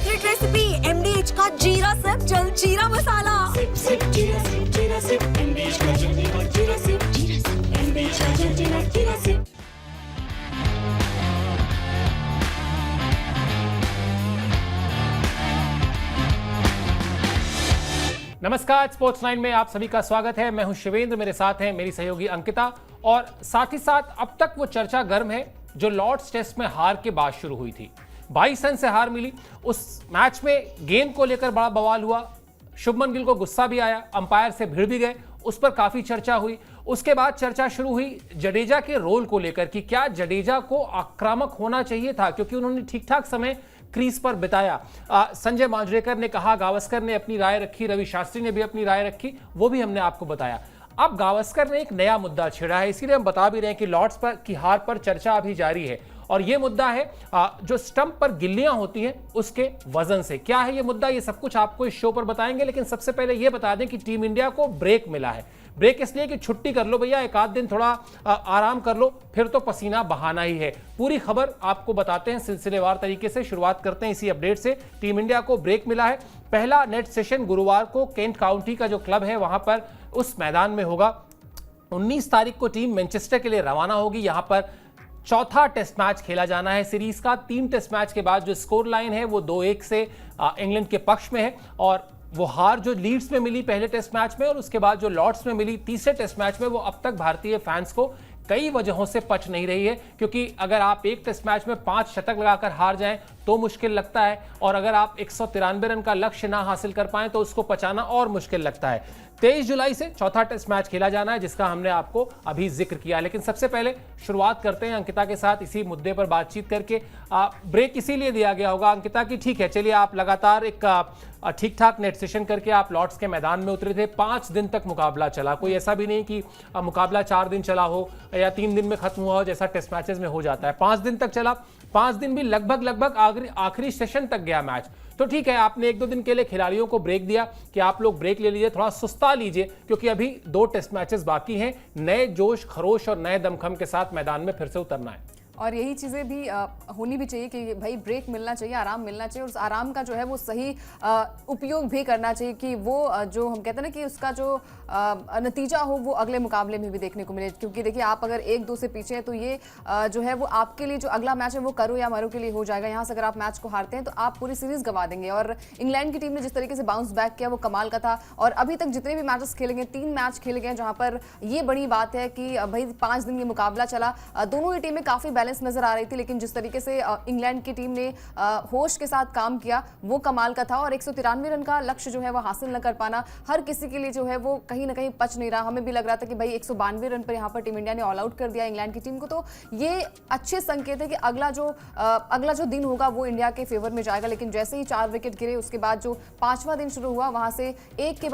Secret recipe MDH का जीरा SIP जल जीरा मसाला। सिप सिप जीरा सिप MDH का जल जीरा सिप MDH का जल जीरा सिप। नमस्कार, स्पोर्ट्स 9 में आप सभी का स्वागत है। मैं हूं शिवेंद्र, मेरे साथ हैं मेरी सहयोगी अंकिता और साथ ही साथ अब तक वो चर्चा गर्म है जो लॉर्ड्स टेस्ट में हार के बाद शुरू हुई थी। 22 रन से हार मिली। उस मैच में गेंद को लेकर बड़ा बवाल हुआ, शुभमन गिल को गुस्सा भी आया, अंपायर से भिड़ भी गए, उस पर काफी चर्चा हुई। उसके बाद चर्चा शुरू हुई जडेजा के रोल को लेकर कि क्या जडेजा को आक्रामक होना चाहिए था क्योंकि उन्होंने ठीक ठाक समय क्रीज पर बिताया। संजय मांजरेकर ने कहा, गावस्कर ने अपनी राय रखी, रवि शास्त्री ने भी अपनी राय रखी, वो भी हमने आपको बताया। अब गावस्कर ने एक नया मुद्दा छेड़ा है, इसीलिए हम बता भी रहे हैं कि लॉर्ड्स पर की हार पर चर्चा अभी जारी है और ये मुद्दा है जो स्टंप पर गिल्लियां होती हैं उसके वजन से। क्या है ये मुद्दा, ये सब कुछ आपको इस शो पर बताएंगे, लेकिन सबसे पहले ये बता दें कि टीम इंडिया को ब्रेक मिला है। ब्रेक इसलिए कि छुट्टी कर लो भैया, एक आध दिन थोड़ा आराम कर लो, फिर तो पसीना बहाना ही है। पूरी खबर आपको बताते हैं सिलसिलेवार तरीके से। शुरुआत करते हैं इसी अपडेट से। टीम इंडिया को ब्रेक मिला है। पहला नेट सेशन गुरुवार को केंट काउंटी का जो क्लब है वहां पर उस मैदान में होगा। 19 तारीख को टीम मैनचेस्टर के लिए रवाना होगी। यहां पर चौथा टेस्ट मैच खेला जाना है सीरीज का। 3 टेस्ट मैच के बाद जो स्कोर लाइन है वो 2-1 से इंग्लैंड के पक्ष में है और वो हार जो लीड्स में मिली पहले टेस्ट मैच में और उसके बाद जो लॉर्ड्स में मिली तीसरे टेस्ट मैच में, वो अब तक भारतीय फैंस को कई वजहों से पच नहीं रही है। क्योंकि अगर आप एक टेस्ट मैच में 5 शतक लगाकर हार जाएं तो मुश्किल लगता है और अगर आप 193 रन का लक्ष्य ना हासिल कर पाएं तो उसको पचाना और मुश्किल लगता है। 23 जुलाई से चौथा टेस्ट मैच खेला जाना है जिसका हमने आपको अभी जिक्र किया। लेकिन सबसे पहले शुरुआत करते हैं अंकिता के साथ इसी मुद्दे पर बातचीत करके। ब्रेक इसीलिए दिया गया होगा अंकिता की, ठीक है, चलिए आप लगातार एक ठीक ठाक नेट सेशन करके आप लॉर्ड्स के मैदान में उतरे थे। 5 दिन तक मुकाबला चला, कोई ऐसा भी नहीं कि मुकाबला 4 दिन चला हो या 3 दिन में खत्म हुआ हो जैसा टेस्ट मैचेस में हो जाता है। 5 दिन तक चला, 5 दिन भी लगभग आखिरी सेशन तक गया मैच। तो ठीक है, आपने 1-2 दिन के लिए खिलाड़ियों को ब्रेक दिया कि आप लोग ब्रेक ले लीजिए, थोड़ा सुस्ता लीजिए क्योंकि अभी 2 टेस्ट मैचेस बाकी हैं। नए जोश खरोश और नए दमखम के साथ मैदान में फिर से उतरना है और यही चीज़ें भी होनी भी चाहिए कि भाई ब्रेक मिलना चाहिए, आराम मिलना चाहिए और उस आराम का जो है वो सही उपयोग भी करना चाहिए कि वो जो हम कहते हैं ना कि उसका जो नतीजा हो वो अगले मुकाबले में भी देखने को मिले। क्योंकि देखिए, आप अगर 1-2 से पीछे हैं तो ये जो है वो आपके लिए जो अगला मैच है वो करो या मरो के लिए हो जाएगा। यहाँ से अगर आप मैच को हारते हैं तो आप पूरी सीरीज गंवा देंगे। और इंग्लैंड की टीम ने जिस तरीके से बाउंस बैक किया वो कमाल का था। और अभी तक जितने भी मैचेस खेले गए, 3 मैच खेले गए जहाँ पर ये बड़ी बात है कि भाई 5 दिन ये मुकाबला चला। दोनों ही टीमें काफ़ी बैलेंस नजर आ रही थी, लेकिन जिस तरीके से इंग्लैंड की टीम ने होश के साथ काम किया वो कमाल का था। और 193 रन का लक्ष्य जो है वो हासिल न कर पाना हर किसी के लिए जो है वो कहीं ना कहीं पच नहीं रहा। हमें भी लग रहा था कि भाई 192 रन पर यहाँ पर टीम इंडिया ने ऑल आउट कर दिया इंग्लैंड की टीम को। तो ये अच्छे संकेत है कि अगला जो दिन होगा वो इंडिया के फेवर में जाएगा। लेकिन जैसे ही 4 विकेट गिरे उसके बाद जो 5वां दिन शुरू हुआ वहां से एक के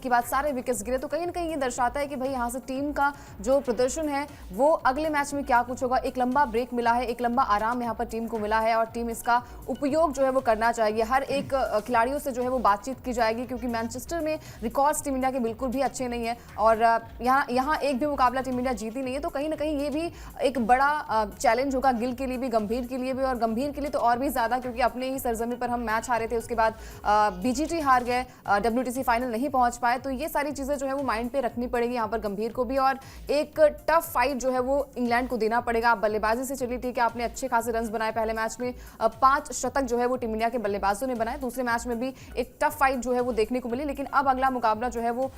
बाद सारे विकेट्स गिरे। तो कहीं ना कहीं ये दर्शाता है कि भाई यहाँ से टीम का जो प्रदर्शन है वो अगले मैच में क्या कुछ होगा। एक लंबा ब्रेक मिला है, एक लंबा आराम यहाँ पर टीम को मिला है और टीम इसका उपयोग जो है वो करना चाहिए। हर एक खिलाड़ियों से जो है वो बातचीत की जाएगी क्योंकि मैनचेस्टर में रिकॉर्ड्स टीम इंडिया के बिल्कुल भी अच्छे नहीं है और यहाँ एक भी मुकाबला टीम इंडिया जीती नहीं है। तो कहीं ना कहीं ये भी एक बड़ा चैलेंज होगा गिल के लिए भी, गंभीर के लिए भी, और गंभीर के लिए तो और भी ज्यादा क्योंकि अपने ही सरजमी पर हम मैच हारे थे, उसके बाद BGT हार गए, WTC फाइनल नहीं पहुंच पाए। तो ये सारी चीजें जो है वो माइंड पे रखनी पड़ेगी यहाँ पर गंभीर को भी और एक टफ फाइट जो है वो इंग्लैंड को देना पड़ेगा। आप बल्लेबाजी से चलिए, ठीक है, आपने अच्छे खासे रन बनाए पहले मैच में, 5 शतक जो है वो टीम इंडिया के बल्लेबाजों ने बनाए। दूसरे मैच में भी एक टफ फाइट जो है वो देखने को मिली, लेकिन अब अगला मुकाबला जो है वो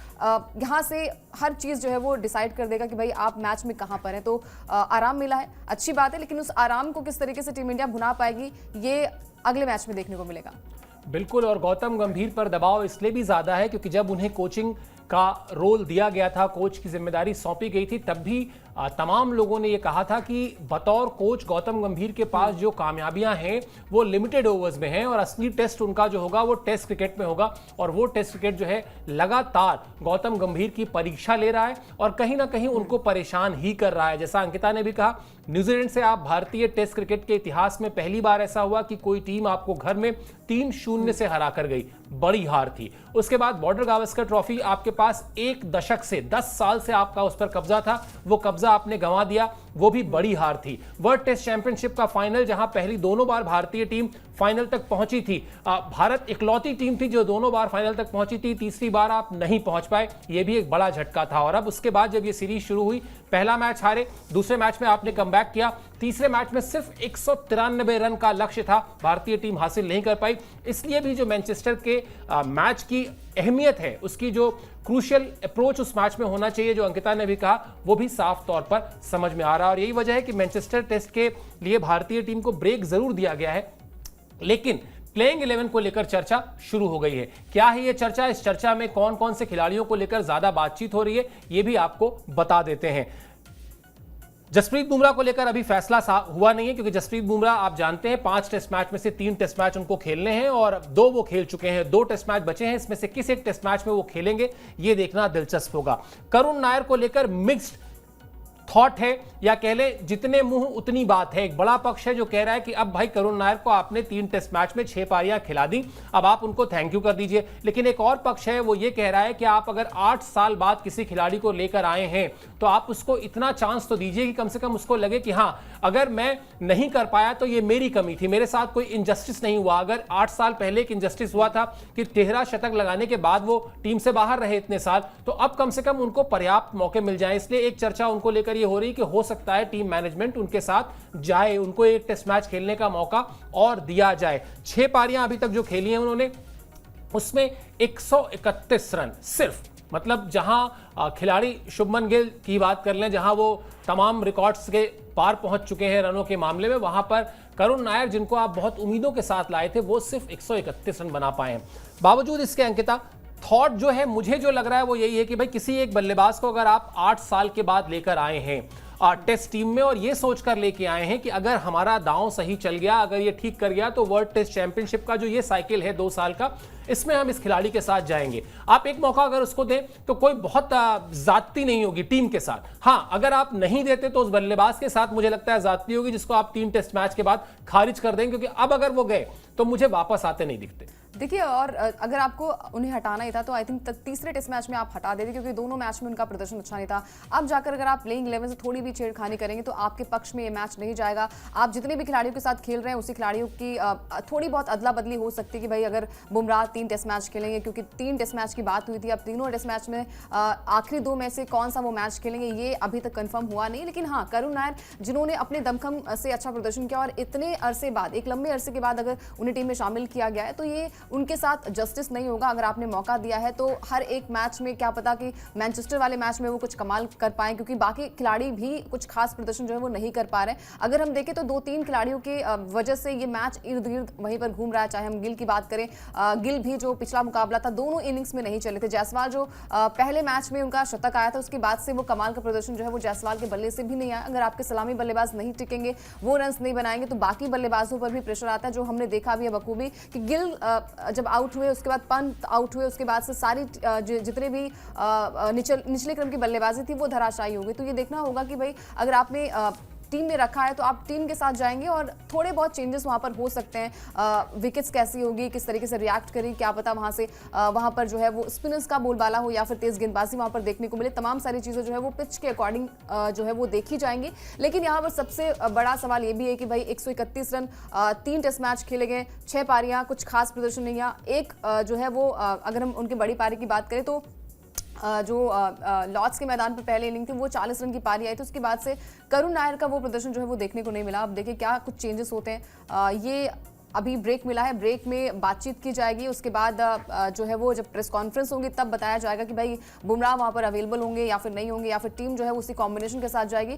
यहाँ से हर चीज जो है वो डिसाइड कर देगा कि भाई आप मैच में कहां पर हैं। तो आराम मिला है, अच्छी बात है, लेकिन उस आराम को किस तरीके से टीम इंडिया भुना पाएगी ये अगले मैच में देखने को मिलेगा। बिल्कुल। और गौतम गंभीर पर दबाव इसलिए भी ज्यादा है क्योंकि जब उन्हें कोचिंग का रोल दिया गया था, कोच की जिम्मेदारी सौंपी गई थी, तब भी तमाम लोगों ने यह कहा था कि बतौर कोच गौतम गंभीर के पास जो कामयाबियां हैं वो लिमिटेड ओवर्स में हैं और असली टेस्ट उनका जो होगा वो टेस्ट क्रिकेट में होगा। और वो टेस्ट क्रिकेट जो है लगातार गौतम गंभीर की परीक्षा ले रहा है और कहीं ना कहीं उनको परेशान ही कर रहा है। जैसा अंकिता ने भी कहा, न्यूजीलैंड से आप भारतीय टेस्ट क्रिकेट के इतिहास में पहली बार ऐसा हुआ कि कोई टीम आपको घर में 3-0 से हरा कर गई, बड़ी हार थी। उसके बाद बॉर्डर गावस्कर ट्रॉफी आपके पास 1 दशक से 10 साल से आपका उस पर कब्जा था, वो कब्जा आपने गंवा दिया, वो भी बड़ी हार थी। वर्ल्ड टेस्ट चैंपियनशिप का फाइनल जहां पहली दोनों बार भारतीय टीम फाइनल तक पहुंची थी। भारत इकलौती टीम थी जो दोनों बार फाइनल तक पहुंची थी, तीसरी बार आप नहीं पहुंच पाए, ये भी एक बड़ा झटका था। और अब उसके बाद जब ये सीरीज शुरू हुई, पहला मैच हारे, दूसरे मैच में आपने कमबैक किया, तीसरे मैच में सिर्फ 193 रन का लक्ष्य था, भारतीय टीम हासिल नहीं कर पाई। इसलिए भी जो मैनचेस्टर के मैच की अहमियत है, उसकी जो क्रूशियल अप्रोच उस मैच में होना चाहिए, जो अंकिता ने भी कहा, वो भी साफ तौर पर समझ में आ रहा है। और यही वजह है कि मैनचेस्टर टेस्ट के लिए भारतीय टीम को ब्रेक जरूर दिया गया है, लेकिन प्लेइंग 11 को लेकर चर्चा शुरू हो गई है। क्या है ये चर्चा? इस चर्चा में कौन कौन से खिलाड़ियों को लेकर ज्यादा बातचीत हो रही है, ये भी आपको बता देते हैं। जसप्रीत बुमराह को लेकर अभी फैसला हुआ नहीं है, क्योंकि जसप्रीत बुमराह आप जानते हैं 5 टेस्ट मैच में से 3 टेस्ट मैच उनको खेलने हैं और 2 वो खेल चुके हैं, 2 टेस्ट मैच बचे हैं, इसमें से किस एक टेस्ट मैच में वो खेलेंगे ये देखना दिलचस्प होगा। करुण नायर को लेकर मिक्स्ड थॉट है, या कह ले जितने मुंह उतनी बात है। एक बड़ा पक्ष है जो कह रहा है कि अब भाई करुण नायर को आपने 3 टेस्ट मैच में 6 पारियां खिला दी, अब आप उनको थैंक यू कर दीजिए। लेकिन एक और पक्ष है, वो ये कह रहा है कि आप अगर 8 साल बाद किसी खिलाड़ी को लेकर आए हैं तो आप उसको इतना चांस तो दीजिए कि कम से कम उसको लगे कि हाँ, अगर मैं नहीं कर पाया तो ये मेरी कमी थी, मेरे साथ कोई इनजस्टिस नहीं हुआ। अगर 8 साल पहले एक इनजस्टिस हुआ था कि 13 शतक लगाने के बाद वो टीम से बाहर रहे इतने साल, तो अब कम से कम उनको पर्याप्त मौके मिल जाए। इसलिए एक चर्चा उनको लेकर ये हो रही कि हो सकता है टीम मैनेजमेंट उनके साथ जाए, उनको एक टेस्ट मैच खेलने का मौका और दिया जाए। 6 पारियां अभी तक जो खेली हैं उन्होंने, उसमें 131 रन सिर्फ, मतलब जहां खिलाड़ी शुभमन गिल की बात कर लें, जहां वो तमाम रिकॉर्ड्स के पार पहुंच चुके हैं रनों के मामले में, वहां पर करुण नायर जिनको आप बहुत उम्मीदों के साथ लाए थे, वो सिर्फ 131 रन बना पाए हैं। बावजूद इसके अंकिता, थॉट जो है मुझे जो लग रहा है वो यही है कि भाई किसी एक बल्लेबाज को अगर आप 8 साल के बाद लेकर आए हैं टेस्ट टीम में और ये सोचकर लेके आए हैं कि अगर हमारा दांव सही चल गया, अगर ये ठीक कर गया, तो वर्ल्ड टेस्ट चैंपियनशिप का जो ये साइकिल है 2 साल का, इसमें हम इस खिलाड़ी के साथ जाएंगे। आप एक मौका अगर उसको दें तो कोई बहुत जाती नहीं होगी टीम के साथ। हाँ, अगर आप नहीं देते तो उस बल्लेबाज के साथ मुझे लगता है जाती होगी जिसको आप 3 टेस्ट मैच के बाद खारिज कर देंगे, क्योंकि अब अगर वो गए तो मुझे वापस आते नहीं दिखते। देखिए, और अगर आपको उन्हें हटाना ही था तो आई थिंक तीसरे टेस्ट मैच में आप हटा देते, क्योंकि दोनों मैच में उनका प्रदर्शन अच्छा नहीं था। अब जाकर अगर आप प्लेइंग 11 से थोड़ी भी छेड़खानी करेंगे तो आपके पक्ष में ये मैच नहीं जाएगा। आप जितने भी खिलाड़ियों के साथ खेल रहे हैं, उसी खिलाड़ियों की थोड़ी बहुत अदला बदली हो सकती है कि भाई अगर बुमराह 3 टेस्ट मैच खेलेंगे, क्योंकि 3 टेस्ट मैच की बात हुई थी, अब तीनों टेस्ट मैच में आखिरी 2 में से कौन सा वो मैच खेलेंगे ये अभी तक कंफर्म हुआ नहीं। लेकिन हाँ, करुण नायर जिन्होंने अपने दमखम से अच्छा प्रदर्शन किया और इतने अरसे बाद, एक लंबे अरसे के बाद अगर उन्हें टीम में शामिल किया गया है, तो ये उनके साथ जस्टिस नहीं होगा। अगर आपने मौका दिया है तो हर एक मैच में क्या पता कि मैनचेस्टर वाले मैच में वो कुछ कमाल कर पाएं, क्योंकि बाकी खिलाड़ी भी कुछ खास प्रदर्शन जो है वो नहीं कर पा रहे हैं। अगर हम देखें तो 2-3 खिलाड़ियों के वजह से ये मैच इर्द गिर्द वहीं पर घूम रहा है। चाहे हम गिल की बात करें, गिल भी जो पिछला मुकाबला था दोनों इनिंग्स में नहीं चले थे। जायसवाल जो पहले मैच में उनका शतक आया था, उसके बाद से वो कमाल का प्रदर्शन जो है वो जायसवाल के बल्ले से भी नहीं आया। अगर आपके सलामी बल्लेबाज नहीं टिकेंगे, वो रन्स नहीं बनाएंगे, तो बाकी बल्लेबाजों पर भी प्रेशर आता है, जो हमने देखा भी है बखूबी कि गिल जब आउट हुए, उसके बाद पंत आउट हुए, उसके बाद से सारी जितने भी निचले क्रम की बल्लेबाजी थी वो धराशायी हो गई। तो ये देखना होगा कि भाई अगर आपने टीम में रखा है तो आप टीम के साथ जाएंगे और थोड़े बहुत चेंजेस वहां पर हो सकते हैं। विकेट्स कैसी होगी, किस तरीके से रिएक्ट करें, क्या पता वहां से वहां पर जो है वो स्पिनर्स का बोलबाला हो या फिर तेज गेंदबाजी वहां पर देखने को मिले। तमाम सारी चीजें जो है वो पिच के अकॉर्डिंग जो है वो देखी जाएंगी। लेकिन यहाँ पर सबसे बड़ा सवाल ये भी है कि भाई 131 रन, 3 टेस्ट मैच खेले गए, 6 पारियां, कुछ खास प्रदर्शन नहीं है। एक जो है वो अगर हम उनकी बड़ी पारी की बात करें तो जो लॉर्ड्स के मैदान पर पहले इनिंग थी वो 40 रन की पारी आई थी, उसके बाद से करुण नायर का वो प्रदर्शन जो है वो देखने को नहीं मिला। अब देखिए क्या कुछ चेंजेस होते हैं। ये अभी ब्रेक मिला है, ब्रेक में बातचीत की जाएगी, उसके बाद जो है वो जब प्रेस कॉन्फ्रेंस होगी तब बताया जाएगा कि भाई बुमराह वहां पर अवेलेबल होंगे या फिर नहीं होंगे, या फिर टीम जो है उसी कॉम्बिनेशन के साथ जाएगी।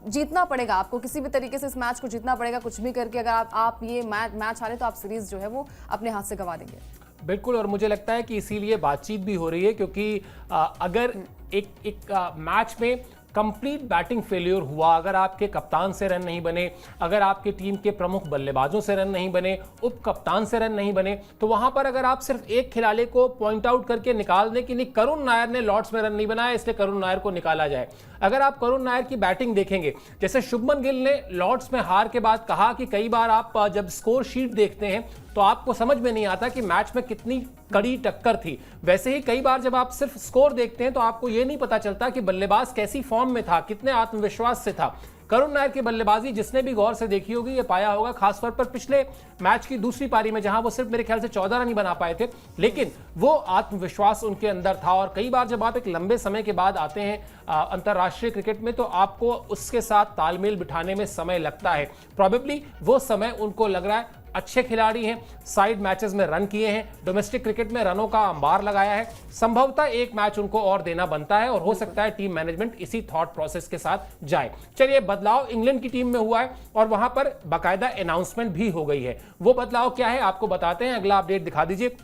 जीतना पड़ेगा आपको, किसी भी तरीके से इस मैच को जीतना पड़ेगा, कुछ भी करके। अगर आप ये मैच हारे तो आप सीरीज जो है वो अपने हाथ से गंवा देंगे। बिल्कुल, और मुझे लगता है कि इसीलिए बातचीत भी हो रही है, क्योंकि अगर एक मैच में कंप्लीट बैटिंग फेल्योर हुआ, अगर आपके कप्तान से रन नहीं बने, अगर आपके टीम के प्रमुख बल्लेबाजों से रन नहीं बने, उप कप्तान से रन नहीं बने, तो वहां पर अगर आप सिर्फ एक खिलाड़ी को पॉइंट आउट करके निकाल दें कि नहीं करुण नायर ने लॉर्ड्स में रन नहीं बनाया इसलिए करुण नायर को निकाला जाए। अगर आप करुण नायर की बैटिंग देखेंगे, जैसे शुभमन गिल ने लॉर्ड्स में हार के बाद कहा कि कई बार आप जब स्कोर शीट देखते हैं तो आपको समझ में नहीं आता कि मैच में कितनी कड़ी टक्कर थी। वैसे ही कई बार जब आप सिर्फ स्कोर देखते हैं तो आपको यह नहीं पता चलता कि बल्लेबाज कैसी फॉर्म में था, कितने आत्मविश्वास से था। करुण नायर की बल्लेबाजी जिसने भी गौर से देखी होगी ये पाया होगा, खासतौर पर पिछले मैच की दूसरी पारी में जहां वो सिर्फ मेरे ख्याल से 14 रन ही बना पाए थे, लेकिन वो आत्मविश्वास उनके अंदर था। और कई बार जब आप एक लंबे समय के बाद आते हैं अंतर्राष्ट्रीय क्रिकेट में तो आपको उसके साथ तालमेल बिठाने में समय लगता है। प्रॉबेबली वो समय उनको लग रहा है। अच्छे खिलाड़ी हैं, साइड मैचेस में रन किए हैं, डोमेस्टिक क्रिकेट में रनों का अंबार लगाया है, संभवतः एक मैच उनको और देना बनता है और हो सकता है टीम मैनेजमेंट इसी थॉट प्रोसेस के साथ जाए। चलिए, बदलाव इंग्लैंड की टीम में हुआ है और वहां पर बाकायदा अनाउंसमेंट भी हो गई है। वो बदलाव क्या है आपको बताते हैं, अगला अपडेट दिखा दीजिए।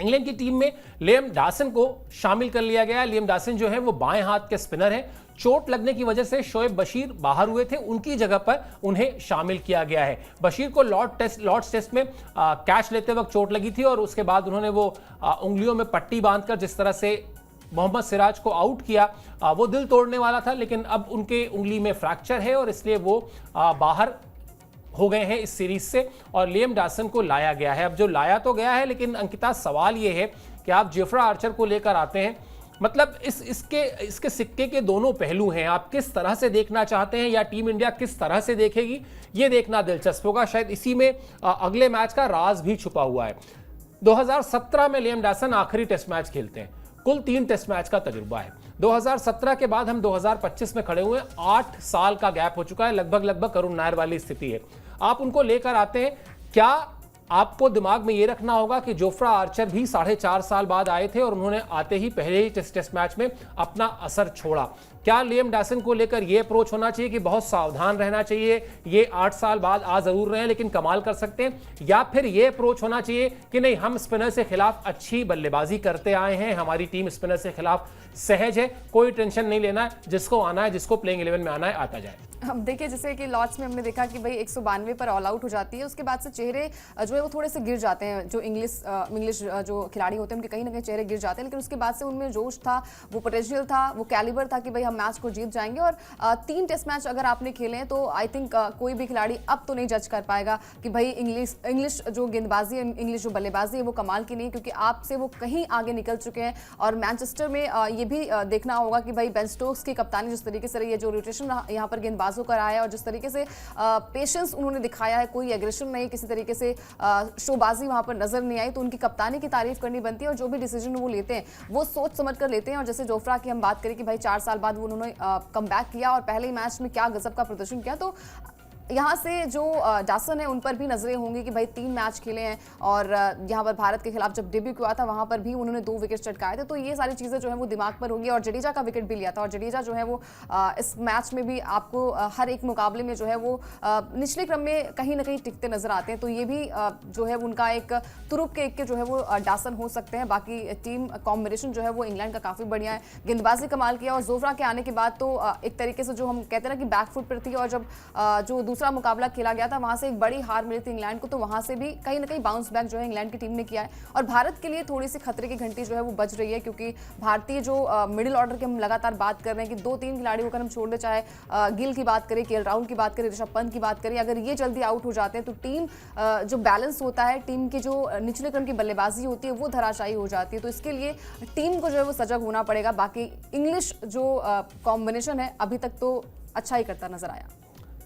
इंग्लैंड की टीम में लियम डॉसन को शामिल कर लिया गया है। लियम डॉसन जो है वो बाएं हाथ के स्पिनर हैं। चोट लगने की वजह से शोएब बशीर बाहर हुए थे, उनकी जगह पर उन्हें शामिल किया गया है। बशीर को लॉर्ड्स टेस्ट में कैच लेते वक्त चोट लगी थी और उसके बाद उन्होंने वो उंगलियों में पट्टी बांधकर जिस तरह से मोहम्मद सिराज को आउट किया वो दिल तोड़ने वाला था, लेकिन अब उनके उंगली में फ्रैक्चर है और इसलिए वो बाहर हो गए हैं इस सीरीज से और लियम डॉसन को लाया गया है। अब जो लाया तो गया है, लेकिन अंकिता सवाल ये है कि आप जोफ्रा आर्चर को लेकर आते हैं, मतलब इसके सिक्के के दोनों पहलू हैं। आप किस तरह से देखना चाहते हैं या टीम इंडिया किस तरह से देखेगी, ये देखना दिलचस्प होगा। शायद इसी में अगले मैच का राज भी छुपा हुआ है। 2017 में लियम डॉसन आखिरी टेस्ट मैच खेलते हैं, कुल 3 टेस्ट मैच का तजुर्बा है। 2017 के बाद हम 2025 में खड़े हुए, 8 साल का गैप हो चुका है, लगभग करुण नायर वाली स्थिति है। आप उनको लेकर आते हैं, क्या आपको दिमाग में यह रखना होगा कि जोफ्रा आर्चर भी 4.5 साल बाद आए थे और उन्होंने आते ही पहले ही टेस्ट मैच में अपना असर छोड़ा। क्या लियम डॉसन को लेकर यह अप्रोच होना चाहिए कि बहुत सावधान रहना चाहिए, ये 8 साल बाद आ जरूर रहे हैं लेकिन कमाल कर सकते हैं, या फिर यह अप्रोच होना चाहिए कि नहीं, हम स्पिनर से खिलाफ अच्छी बल्लेबाजी करते आए हैं, हमारी टीम स्पिनर से खिलाफ सहज है, कोई टेंशन नहीं लेना है, जिसको आना है, जिसको प्लेइंग 11 में आना है आता जाए। हम देखिए जैसे कि लॉर्ड्स में हमने देखा कि भाई 192 पर ऑल आउट हो जाती है, उसके बाद से चेहरे जो है वो थोड़े से गिर जाते हैं। जो इंग्लिश जो खिलाड़ी होते हैं उनके कहीं ना कहीं चेहरे गिर जाते हैं, लेकिन उसके बाद से उनमें जोश था, वो पोटेंशियल था, वो कैलिबर था कि भाई हम मैच को जीत जाएंगे। और 3 टेस्ट मैच अगर आपने खेले हैं तो आई थिंक कोई भी खिलाड़ी अब तो नहीं जज कर पाएगा कि भाई इंग्लिश जो गेंदबाजी है, इंग्लिश जो बल्लेबाजी है वो कमाल की नहीं, क्योंकि आपसे वो कहीं आगे निकल चुके हैं। और मैनचेस्टर में ये भी देखना होगा कि भाई बेन स्टोक्स की कप्तानी जिस तरीके से रही है, जो रोटेशन यहाँ पर गेंदबाजों का रहा है और जिस तरीके से पेशेंस उन्होंने दिखाया है, कोई एग्रेशन नहीं, किसी तरीके से शोबाजी वहां पर नजर नहीं आई, तो उनकी कप्तानी की तारीफ करनी बनती है। और जो भी डिसीजन वो लेते हैं वो सोच समझ कर लेते हैं। और जैसे जोफ्रा की हम बात करें कि भाई 4 साल बाद वो उन्होंने कमबैक किया और पहले ही मैच में क्या गजब का प्रदर्शन किया, तो यहाँ से जो डॉसन है उन पर भी नजरें होंगी कि भाई 3 मैच खेले हैं और यहाँ पर भारत के खिलाफ जब डेब्यू किया था वहाँ पर भी उन्होंने 2 विकेट चटकाए थे, तो ये सारी चीज़ें जो है वो दिमाग पर होंगी। और जडेजा का विकेट भी लिया था और जडेजा जो है वो इस मैच में भी आपको हर एक मुकाबले में जो है वो निचले क्रम में कहीं ना कहीं टिकते नजर आते हैं, तो ये भी जो है उनका एक तुरुप के एक के जो है वो डॉसन हो सकते हैं। बाकी टीम कॉम्बिनेशन जो है वो इंग्लैंड का काफ़ी बढ़िया है, गेंदबाजी कमाल किया। और जोफ्रा के आने के बाद तो एक तरीके से जो हम कहते हैं ना कि बैकफुट पर थी, और जब जो दूसरा मुकाबला खेला गया था वहां से एक बड़ी हार मिली थी इंग्लैंड को, तो वहां से भी कहीं ना कहीं बाउंस बैक जो है इंग्लैंड की टीम ने किया है। और भारत के लिए थोड़ी सी खतरे की घंटी जो है वो बज रही है, क्योंकि भारतीय जो मिडिल ऑर्डर की हम लगातार बात कर रहे हैं कि 2-3 खिलाड़ी होकर हम छोड़ दे, चाहे गिल की बात करें, केएल राहुल की बात करें, ऋषभ पंत की बात करें, अगर ये जल्दी आउट हो जाते हैं तो टीम जो बैलेंस होता है, टीम की जो निचले क्रम की बल्लेबाजी होती है वो धराशायी हो जाती है। तो इसके लिए टीम को जो है वो सजग होना पड़ेगा। बाकी इंग्लिश जो कॉम्बिनेशन है अभी तक तो अच्छा ही करता नजर आया।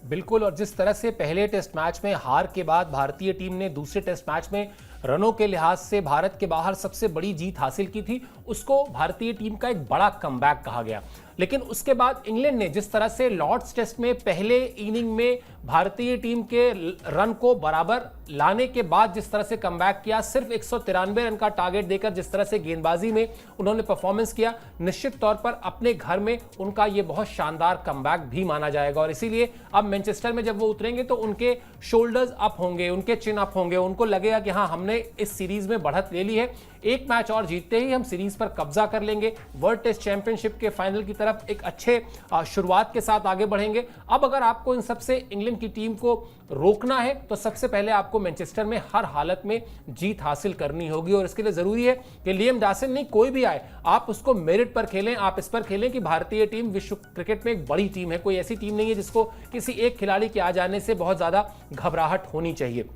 बिल्कुल, और जिस तरह से पहले टेस्ट मैच में हार के बाद भारतीय टीम ने दूसरे टेस्ट मैच में रनों के लिहाज से भारत के बाहर सबसे बड़ी जीत हासिल की थी, उसको भारतीय टीम का एक बड़ा कमबैक कहा गया। लेकिन उसके बाद इंग्लैंड ने जिस तरह से लॉर्ड्स टेस्ट में पहले इनिंग में भारतीय टीम के रन को बराबर लाने के बाद जिस तरह से कमबैक किया, सिर्फ 193 रन का टारगेट देकर जिस तरह से गेंदबाजी में उन्होंने परफॉर्मेंस किया, निश्चित तौर पर अपने घर में उनका यह बहुत शानदार कमबैक भी माना जाएगा। और इसीलिए अब मैनचेस्टर में जब वो उतरेंगे तो उनके शोल्डर्स अप होंगे, उनके चिन अप होंगे, उनको लगेगा कि हाँ, हमने इस सीरीज में बढ़त ले ली है, एक मैच और जीतते ही हम सीरीज पर कब्जा कर लेंगे, वर्ल्ड टेस्ट चैंपियनशिप के फाइनल की तरफ एक अच्छे शुरुआत के साथ आगे बढ़ेंगे। अब अगर आपको इन सबसे इंग्लैंड की टीम को रोकना है तो सबसे पहले आपको मैनचेस्टर में हर हालत में जीत हासिल करनी होगी, और इसके लिए जरूरी है कि लियम डॉसन नहीं, कोई भी आए, आप उसको मेरिट पर खेलें, आप इस पर खेलें कि भारतीय टीम विश्व क्रिकेट में एक बड़ी टीम है, कोई ऐसी टीम नहीं है जिसको किसी एक खिलाड़ी के आ जाने से बहुत ज्यादा घबराहट होनी चाहिए।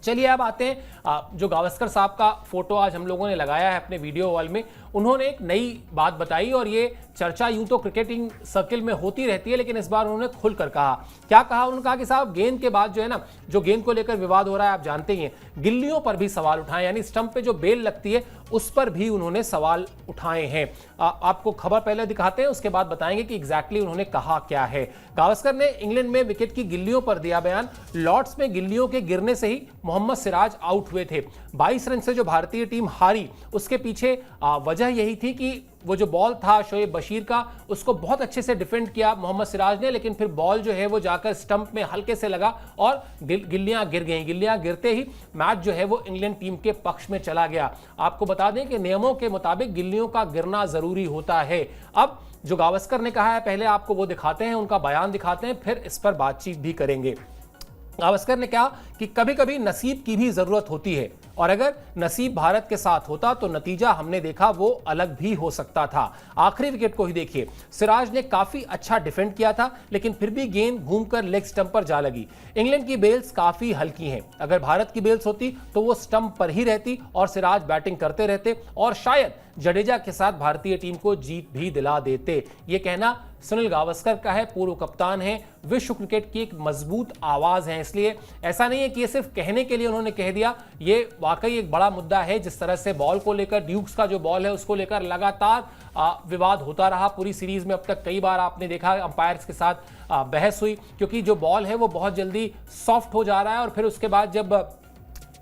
चलिए अब आते हैं जो गावस्कर साहब का फोटो आज हम लोगों ने लगाया है अपने वीडियो वॉल में, उन्होंने एक नई बात बताई और ये चर्चा यूं तो क्रिकेटिंग सर्किल में होती रहती है, लेकिन इस बार उन्होंने खुलकर कहा। क्या कहा? उन्होंने कहा कि साहब गेंद के बाद जो है ना, जो गेंद को लेकर विवाद हो रहा है आप जानते ही हैं, गिल्लियों पर भी सवाल उठाए, यानी स्टंप पे जो बेल लगती है उस पर भी उन्होंने सवाल उठाए हैं। आपको खबर पहले दिखाते हैं, उसके बाद बताएंगे कि एग्जैक्टली उन्होंने कहा क्या है। गावस्कर ने इंग्लैंड में विकेट की गिल्लियों पर दिया बयान। लॉर्ड्स में गिल्लियों के गिरने से ही मोहम्मद सिराज आउट हुए थे। 22 रन से जो भारतीय टीम हारी, उसके पीछे वजह यही थी कि वो जो बॉल था शोएब बशीर का, उसको बहुत अच्छे से डिफेंड किया मोहम्मद सिराज ने, लेकिन फिर बॉल जो है वो जाकर स्टंप में हल्के से लगा और गिल्लियां गिर गई। गिल्लियां गिरते ही मैच जो है वो इंग्लैंड टीम के पक्ष में चला गया। आपको बता दें कि नियमों के मुताबिक गिल्लियों का गिरना जरूरी होता है। अब जो गावस्कर ने कहा है, पहले आपको वो दिखाते हैं, उनका बयान दिखाते हैं, फिर इस पर बातचीत भी करेंगे। गावस्कर ने कहा कि कभी कभी नसीब की भी जरूरत होती है और अगर नसीब भारत के साथ होता तो नतीजा हमने देखा वो अलग भी हो सकता था। आखिरी विकेट को ही देखिए, सिराज ने काफी अच्छा डिफेंड किया था, लेकिन फिर भी गेंद घूमकर लेग स्टंप पर जा लगी। इंग्लैंड की बेल्स काफी हल्की हैं, अगर भारत की बेल्स होती तो वो स्टंप पर ही रहती और सिराज बैटिंग करते रहते और शायद जडेजा के साथ भारतीय टीम को जीत भी दिला देते। ये कहना सुनील गावस्कर का है, पूर्व कप्तान है, विश्व क्रिकेट की एक मजबूत आवाज है। इसलिए ऐसा नहीं है कि ये सिर्फ कहने के लिए उन्होंने कह दिया, ये वाकई एक बड़ा मुद्दा है। जिस तरह से बॉल को लेकर, ड्यूक्स का जो बॉल है उसको लेकर लगातार विवाद होता रहा पूरी सीरीज में। अब तक कई बार आपने देखा अंपायर्स के साथ बहस हुई, क्योंकि जो बॉल है वो बहुत जल्दी सॉफ्ट हो जा रहा है और फिर उसके बाद जब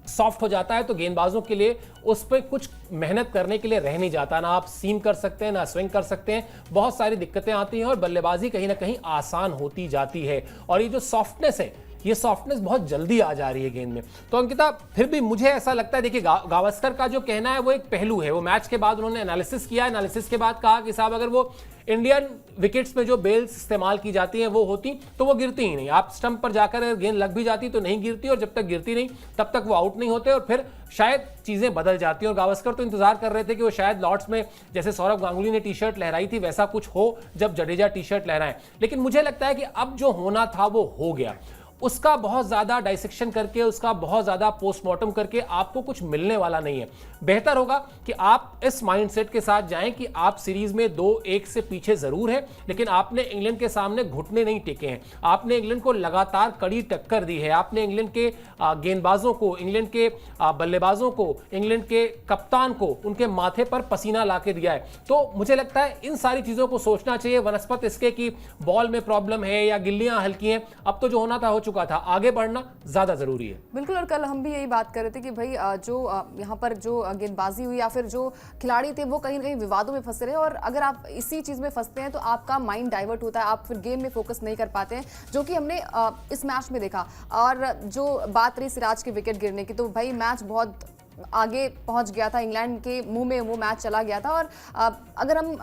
सॉफ्ट हो जाता है तो गेंदबाजों के लिए उस पर कुछ मेहनत करने के लिए रह नहीं जाता। ना आप सीम कर सकते हैं, ना स्विंग कर सकते हैं, बहुत सारी दिक्कतें आती हैं और बल्लेबाजी कहीं ना कहीं आसान होती जाती है। और ये जो सॉफ्टनेस है, ये सॉफ्टनेस बहुत जल्दी आ जा रही है गेंद में। तो अंकिता, फिर भी मुझे ऐसा लगता है, देखिए गावस्कर का जो कहना है वो एक पहलू है। वो मैच के बाद उन्होंने एनालिसिस किया, एनालिसिस के बाद कहा कि साहब अगर वो इंडियन विकेट्स में जो बेल्स इस्तेमाल की जाती हैं वो होती तो वो गिरती ही नहीं। आप स्टंप पर जाकर गेंद लग भी जाती तो नहीं गिरती, और जब तक गिरती नहीं तब तक वो आउट नहीं होते और फिर शायद चीजें बदल जाती। और गावस्कर तो इंतजार कर रहे थे कि वो शायद लॉर्ड्स में जैसे सौरव गांगुली ने टी शर्ट लहराई थी वैसा कुछ हो जब जडेजा टी शर्ट लहराएं, लेकिन मुझे लगता है कि अब जो होना था वो हो गया। उसका बहुत ज्यादा डाइसेक्शन करके, उसका बहुत ज्यादा पोस्टमार्टम करके आपको कुछ मिलने वाला नहीं है। बेहतर होगा कि आप इस माइंडसेट के साथ जाएं कि आप सीरीज में 2-1 से पीछे जरूर है, लेकिन आपने इंग्लैंड के सामने घुटने नहीं टेके हैं। आपने इंग्लैंड को लगातार कड़ी टक्कर दी है। आपने इंग्लैंड के गेंदबाजों को, इंग्लैंड के बल्लेबाजों को, इंग्लैंड के कप्तान को उनके माथे पर पसीना ला के दिया है। तो मुझे लगता है इन सारी चीजों को सोचना चाहिए, वनस्पत इसके कि बॉल में प्रॉब्लम है या गिल्लियां हल्की हैं। अब तो जो होना था हो चुका था, आगे बढ़ना ज्यादा जरूरी है। बिल्कुल, और कल हम भी यही बात कर रहे थे कि भाई जो यहाँ पर जो गेंदबाजी हुई या फिर जो खिलाड़ी थे वो कहीं ना कहीं विवादों में फंसे रहे, और अगर आप इसी चीज में फंसते हैं तो आपका माइंड डाइवर्ट होता है, आप फिर गेम में फोकस नहीं कर पाते हैं, जो कि हमने इस मैच में देखा। और जो बात रही सिराज के विकेट गिरने की, तो भाई मैच बहुत आगे पहुंच गया था, इंग्लैंड के मुंह में वो मैच चला गया था। और अगर हम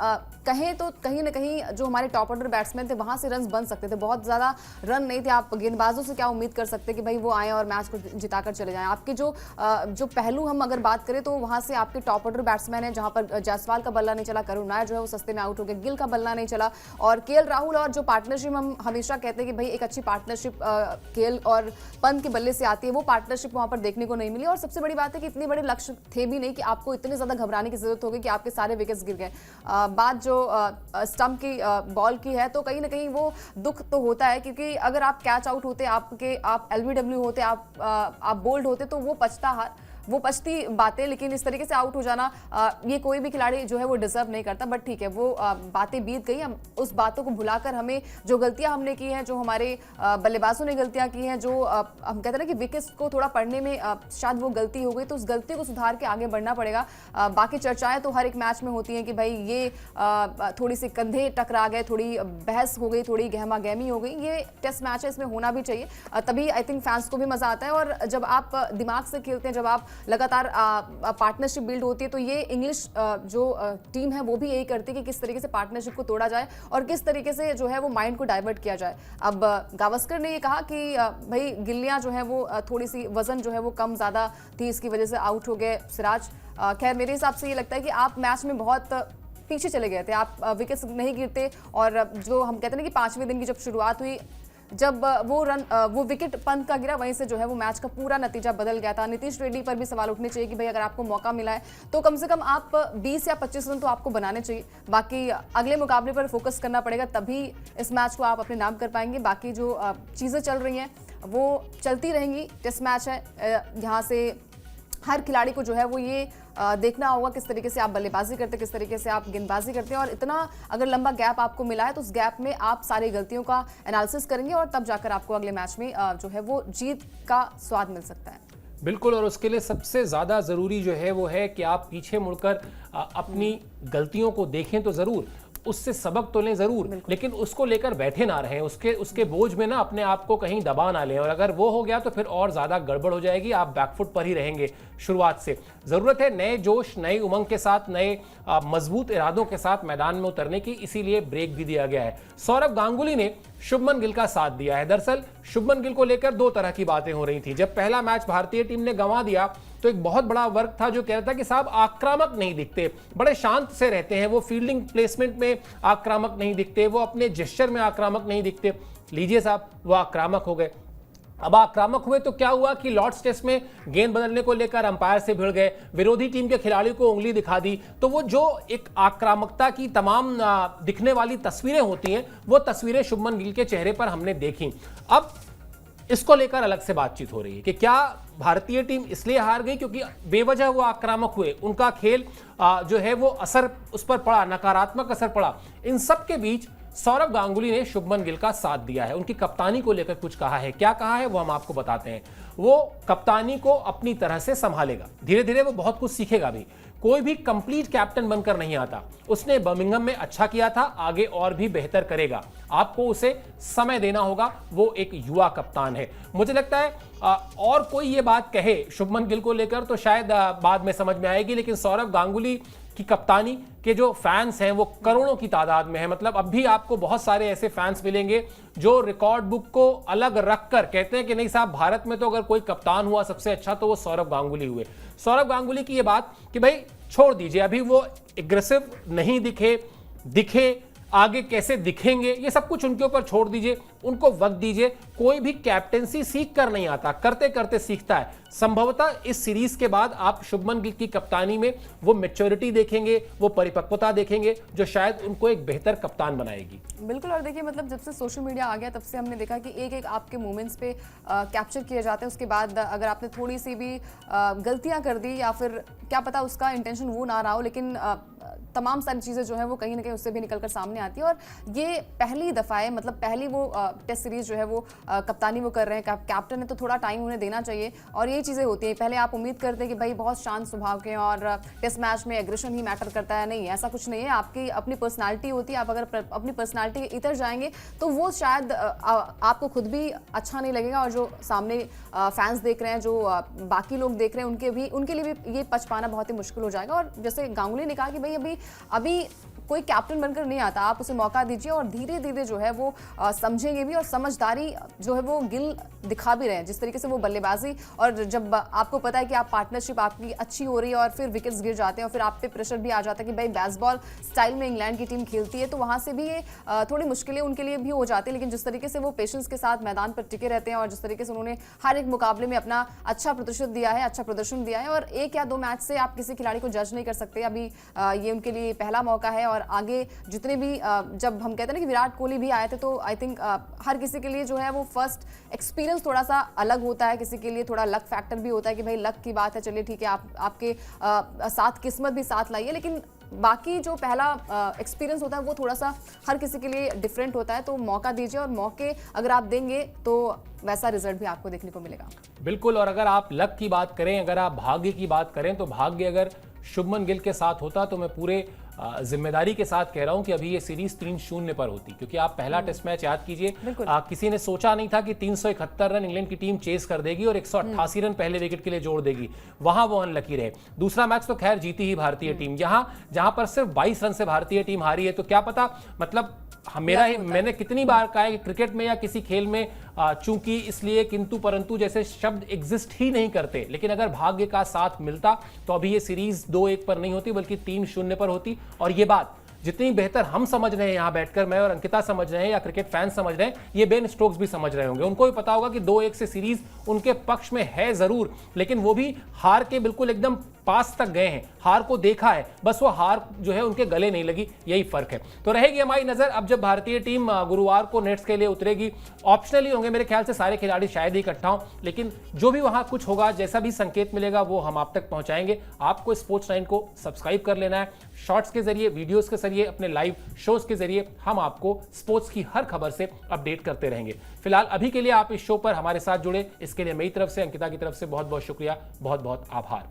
कहें तो कहीं ना कहीं जो हमारे टॉप ऑर्डर बैट्समैन थे वहां से रन बन सकते थे, बहुत ज़्यादा रन नहीं थे। आप गेंदबाजों से क्या उम्मीद कर सकते कि भाई वो आए और मैच को जिताकर चले जाएं। आपके जो पहलू हम अगर बात करें तो वहां से आपके टॉप ऑर्डर बैट्समैन है, जहां पर जायसवाल का बल्ला नहीं चला, करुण नायर जो है वो सस्ते में आउट हो गए, गिल का बल्ला नहीं चला, और केएल राहुल और जो पार्टनरशिप हम हमेशा कहते हैं कि भाई एक अच्छी पार्टनरशिप केएल और पंत के बल्ले से आती है, वो पार्टनरशिप वहां पर देखने को नहीं मिली। और सबसे बड़ी बात है कि इतने बड़े लक्ष्य थे भी नहीं कि आपको इतने ज्यादा घबराने की जरूरत होगी कि आपके सारे विकेट्स गिर गए। बात जो स्टंप की बॉल की है, तो कहीं ना कहीं वो दुख तो होता है, क्योंकि अगर आप कैच आउट होते, आप एलबीडब्ल्यू होते, आप बोल्ड होते, तो वो पछती बातें, लेकिन इस तरीके से आउट हो जाना ये कोई भी खिलाड़ी जो है वो डिजर्व नहीं करता। बट ठीक है, वो बातें बीत गई, हम उस बातों को भुलाकर हमें जो गलतियां हमने की हैं, जो हमारे बल्लेबाजों ने गलतियां की हैं, जो हम कहते हैं ना कि विकेट्स को थोड़ा पढ़ने में शायद वो गलती हो गई, तो उस गलती को सुधार के आगे बढ़ना पड़ेगा। बाकी चर्चाएं तो हर एक मैच में होती हैं कि भाई ये थोड़ी सी कंधे टकरा गए, थोड़ी बहस हो गई, थोड़ी गहमा गहमी हो गई। ये टेस्ट मैच है, इसमें होना भी चाहिए, तभी आई थिंक फैंस को भी मजा आता है। और जब आप दिमाग से खेलते हैं, जब आप लगातार पार्टनरशिप बिल्ड होती है, तो ये इंग्लिश जो टीम है वो भी यही करती है कि किस तरीके से पार्टनरशिप को तोड़ा जाए और किस तरीके से जो है वो माइंड को डाइवर्ट किया जाए। अब गावस्कर ने ये कहा कि भाई गिल्लियां जो है वो थोड़ी सी वजन जो है वो कम ज्यादा थी, इसकी वजह से आउट हो गए सिराज। खैर मेरे हिसाब से ये लगता है कि आप मैच में बहुत पीछे चले गए थे, आप विकेट्स नहीं गिरते, और जो हम कहते हैं ना कि 5वें दिन की जब शुरुआत हुई जब वो विकेट पंत का गिरा, वहीं से जो है वो मैच का पूरा नतीजा बदल गया था। नीतीश रेड्डी पर भी सवाल उठने चाहिए कि भाई अगर आपको मौका मिला है तो कम से कम आप 20 या 25 रन तो आपको बनाने चाहिए। बाकी अगले मुकाबले पर फोकस करना पड़ेगा, तभी इस मैच को आप अपने नाम कर पाएंगे। बाकी जो चीज़ें चल रही हैं वो चलती रहेंगी। टेस्ट मैच है, यहाँ से हर खिलाड़ी को जो है वो ये देखना होगा किस तरीके से आप बल्लेबाजी करते हैं, किस तरीके से आप गेंदबाजी करते हैं, और इतना अगर लंबा गैप आपको मिला है तो उस गैप में आप सारी गलतियों का एनालिसिस करेंगे और तब जाकर आपको अगले मैच में जो है वो जीत का स्वाद मिल सकता है। बिल्कुल, और उसके लिए सबसे ज़्यादा ज़रूरी जो है वो है कि आप पीछे मुड़कर अपनी गलतियों को देखें तो ज़रूर, उससे सबक तो लें ज़रूर, लेकिन उसको लेकर बैठे ना रहें, उसके बोझ में ना अपने आप को कहीं दबा ना लें। और अगर वो हो गया तो फिर और ज़्यादा गड़बड़ हो जाएगी, आप बैकफुट पर ही रहेंगे शुरुआत से। ज़रूरत है नए जोश, नई उमंग के साथ, नए मजबूत इरादों के साथ मैदान में उतरने की, इसीलिए ब्रेक भी दिया गया है। सौरव गांगुली ने शुभमन गिल का साथ दिया है। दरअसल शुभमन गिल को लेकर दो तरह की बातें हो रही थी। जब पहला मैच भारतीय टीम ने गंवा दिया तो एक बहुत बड़ा वर्ग था जो कह रहा था कि साहब आक्रामक नहीं दिखते, बड़े शांत से रहते हैं, वो फील्डिंग प्लेसमेंट में आक्रामक नहीं दिखते, वो अपने जेस्चर में आक्रामक नहीं दिखते। लीजिए साहब, वो आक्रामक हो गए। अब आक्रामक हुए तो क्या हुआ कि लॉर्ड्स टेस्ट में गेंद बदलने को लेकर अंपायर से भिड़ गए, विरोधी टीम के खिलाड़ी को उंगली दिखा दी। तो वो जो एक आक्रामकता की तमाम दिखने वाली तस्वीरें होती हैं, वो तस्वीरें शुभमन गिल के चेहरे पर हमने देखी। अब इसको लेकर अलग से बातचीत हो रही है कि क्या भारतीय टीम इसलिए हार गई क्योंकि बेवजह वो आक्रामक हुए, उनका खेल जो है वो असर उस पर पड़ा, नकारात्मक असर पड़ा। इन सब के बीच सौरव गांगुली ने शुभमन गिल का साथ दिया है, उनकी कप्तानी को लेकर कुछ कहा है। क्या कहा है वो हम आपको बताते हैं। वो कप्तानी को अपनी तरह से संभालेगा, धीरे धीरे वो बहुत कुछ सीखेगा भी। कोई भी कंप्लीट कैप्टन बनकर नहीं आता। उसने बर्मिंघम में अच्छा किया था, आगे और भी बेहतर करेगा। आपको उसे समय देना होगा, वो एक युवा कप्तान है। मुझे लगता है और कोई ये बात कहे शुभमन गिल को लेकर तो शायद बाद में समझ में आएगी, लेकिन सौरव गांगुली की कप्तानी के जो फैंस हैं वो करोड़ों की तादाद में है। मतलब अब भी आपको बहुत सारे ऐसे फैंस मिलेंगे जो रिकॉर्ड बुक को अलग रखकर कहते हैं कि नहीं साहब, भारत में तो अगर कोई कप्तान हुआ सबसे अच्छा तो वो सौरव गांगुली हुए। सौरव गांगुली की ये बात कि भाई छोड़ दीजिए, अभी वो एग्रेसिव नहीं दिखे आगे कैसे दिखेंगे ये सब कुछ उनके ऊपर छोड़ दीजिए, उनको वक्त दीजिए। कोई भी कैप्टेंसी सीख कर नहीं आता, करते करते सीखता है। संभवतः इस सीरीज के बाद आप शुभमन गिल की कप्तानी में वो मैच्योरिटी देखेंगे, वो परिपक्वता देखेंगे जो शायद उनको एक बेहतर कप्तान बनाएगी। बिल्कुल, और देखिए मतलब जब से सोशल मीडिया आ गया तब से हमने देखा कि एक एक आपके मोमेंट्स पे कैप्चर किए जाते हैं। उसके बाद अगर आपने थोड़ी सी भी गलतियां कर दी या फिर क्या पता उसका इंटेंशन वो ना रहा हो, लेकिन तमाम सारी चीज़ें जो है वो कहीं ना कहीं उससे भी निकलकर सामने आती है। और ये पहली दफ़ा है, मतलब पहली वो टेस्ट सीरीज जो है वो कप्तानी वो कर रहे हैं, कैप्टन है तो थोड़ा टाइम उन्हें देना चाहिए। और ये चीज़ें होती हैं, पहले आप उम्मीद करते हैं कि भाई बहुत शांत स्वभाव के और टेस्ट मैच में एग्रेशन ही मैटर करता है। नहीं, ऐसा कुछ नहीं है। आपकी अपनी पर्सनालिटी होती है। आप अगर अपनी पर्सनालिटी के इतर जाएंगे तो वो शायद आपको खुद भी अच्छा नहीं लगेगा, और जो सामने फैंस देख रहे हैं, जो बाकी लोग देख रहे हैं, उनके लिए भी ये पच पाना बहुत ही मुश्किल हो जाएगा। और जैसे गांगुली ने कहा कि भाई अभी कोई कैप्टन बनकर नहीं आता, आप उसे मौका दीजिए और धीरे धीरे जो है वो समझेंगे भी, और समझदारी जो है वो गिल दिखा भी रहे हैं। जिस तरीके से वो बल्लेबाजी, और जब आपको पता है कि आप पार्टनरशिप आपकी अच्छी हो रही है और फिर विकेट्स गिर जाते हैं और फिर आप पे प्रेशर भी आ जाता है कि भाई बेसबॉल स्टाइल में इंग्लैंड की टीम खेलती है, तो वहाँ से भी ये थोड़ी मुश्किलें उनके लिए भी हो जाती है। लेकिन जिस तरीके से वो पेशेंस के साथ मैदान पर टिके रहते हैं और जिस तरीके से उन्होंने हर एक मुकाबले में अपना अच्छा प्रदर्शन दिया है, और एक या दो मैच से आप किसी खिलाड़ी को जज नहीं कर सकते। अभी ये उनके लिए पहला मौका है, और आगे जितने भी जब हम कहते हैं ना कि विराट कोहली भी आए थे, तो आई थिंक हर किसी के लिए जो है वो फर्स्ट एक्सपीरियंस थोड़ा सा अलग होता है। किसी के लिए थोड़ा लक फैक्टर भी होता है कि भाई लक की बात है, चलिए ठीक है, आपके साथ किस्मत भी साथ लाइए। लेकिन बाकी जो पहला एक्सपीरियंस होता है वो थोड़ा सा हर किसी के लिए डिफरेंट होता है। तो मौका दीजिए, और मौके अगर आप देंगे तो वैसा रिजल्ट भी आपको देखने को मिलेगा। बिल्कुल, और अगर आप लक की बात करें, अगर आप भाग्य की बात करें, तो भाग्य अगर शुभमन गिल के साथ होता तो मैं पूरे जिम्मेदारी के साथ कह रहा हूं कि अभी ये सीरीज 3-0 पर होती, क्योंकि आप पहला टेस्ट मैच याद कीजिए, किसी ने सोचा नहीं था कि 371 रन इंग्लैंड की टीम चेस कर देगी और 188 रन पहले विकेट के लिए जोड़ देगी। वहां वो अनलकी रहे। दूसरा मैच तो खैर जीती ही भारतीय टीम, जहां पर सिर्फ 22 रन से भारतीय टीम हारी है। तो क्या पता, मतलब मैंने कितनी बार कहा है कि क्रिकेट में या किसी खेल में चूंकि इसलिए किंतु परंतु जैसे शब्द एग्जिस्ट ही नहीं करते, लेकिन अगर भाग्य का साथ मिलता तो अभी ये सीरीज 2-1 पर नहीं होती बल्कि 3-0 पर होती। और ये बात जितनी बेहतर हम समझ रहे हैं यहाँ बैठकर, मैं और अंकिता समझ रहे हैं या क्रिकेट फैंस समझ रहे हैं, ये बेन स्टोक्स भी समझ रहे होंगे। उनको भी पता होगा कि 2-1 से सीरीज उनके पक्ष में है जरूर, लेकिन वो भी हार के बिल्कुल एकदम पास तक गए हैं, हार को देखा है, बस वो हार जो है उनके गले नहीं लगी, यही फर्क है। तो रहेगी हमारी नजर अब जब भारतीय टीम गुरुवार को नेट्स के लिए उतरेगी। ऑप्शनली होंगे मेरे ख्याल से सारे खिलाड़ी, शायद ही इकट्ठा हों, लेकिन जो भी वहां कुछ होगा, जैसा भी संकेत मिलेगा वो हम आप तक पहुंचाएंगे। आपको स्पोर्ट्स 9 को सब्सक्राइब कर लेना है। शॉर्ट्स के जरिए, वीडियोस के जरिए, अपने लाइव शोज के जरिए हम आपको स्पोर्ट्स की हर खबर से अपडेट करते रहेंगे। फिलहाल अभी के लिए आप इस शो पर हमारे साथ जुड़े, इसके लिए मेरी तरफ से, अंकिता की तरफ से बहुत बहुत शुक्रिया, बहुत बहुत आभार।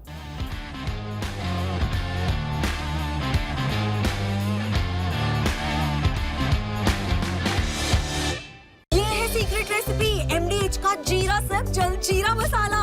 ये है सीक्रेट रेसिपी MDH का जीरा सब्ज जलजीरा मसाला।